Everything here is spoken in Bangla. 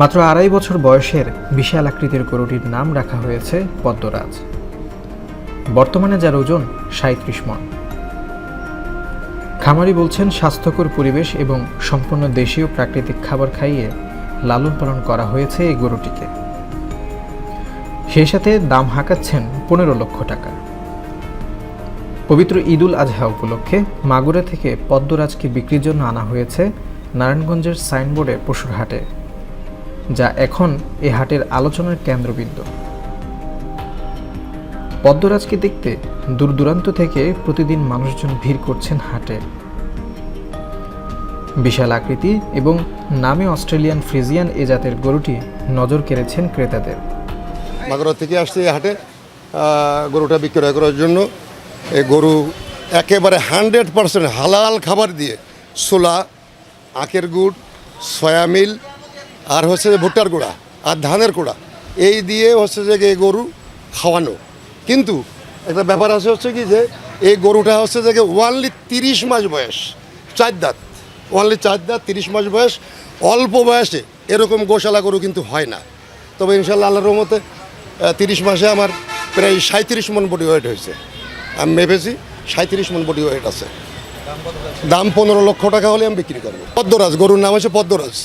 মাত্র 2.5 বছর বয়সের বিশাল আকৃতির গরুটির নাম রাখা হয়েছে পদ্মরাজ। বর্তমানে যার ওজন 37 মণ। খামারি বলছেন, স্বাস্থ্যকর পরিবেশ এবং সম্পূর্ণ দেশীয় প্রাকৃতিক খাবার খাইয়ে লালন পালন করা হয়েছে এই গরুটিকে। সেই সাথে দাম হাঁকাচ্ছেন 15 লক্ষ টাকা। পবিত্র ঈদুল আজহা উপলক্ষে মাগুরা থেকে পদ্মরাজকে বিক্রির জন্য আনা হয়েছে নারায়ণগঞ্জের সাইনবোর্ডে পশুর হাটে, যা এখন এ হাটের আলোচনার কেন্দ্রবিন্দু। পদ্মরাজকে দেখতে দূর দূরান্ত থেকে প্রতিদিন মানুষজন ভিড় করছেন হাটে। বিশাল আকৃতি এবং নামে অস্ট্রেলিয়ান ফ্রিজিয়ান এ জাতের গরুটি নজর কেড়েছেন ক্রেতাদের। মাগুরা থেকে আসছে এই হাটে গরুটা বিক্রয় করার জন্য। এই গরু একেবারে 100% হালাল খাবার দিয়ে, ছোলা, আখের গুড়, সয়ামিল আর হচ্ছে যে ভুট্টার গুঁড়া আর ধানের গুঁড়া, এই দিয়ে হচ্ছে যে এই গরু খাওয়ানো। কিন্তু একটা ব্যাপার আছে হচ্ছে কি, যে এই গরুটা হচ্ছে যে ওনলি 30 মাস বয়স, 4 দাঁত, ওনলি 4 দাঁত, 30 মাস বয়স। অল্প বয়সে এরকম গোশালা গরু কিন্তু হয় না। তবে ইনশাল্লাহ আল্লাহর রহমতে 30 মাসে আমার প্রায় 37 মণ বডি ওয়েট হয়েছে। আমি মেপেছি 37 মণ বডি ওয়েট আছে। দাম 15 লক্ষ টাকা হলে আমি বিক্রি করবো। পদ্মরাজ, গরুর নাম হচ্ছে পদ্মরাজ।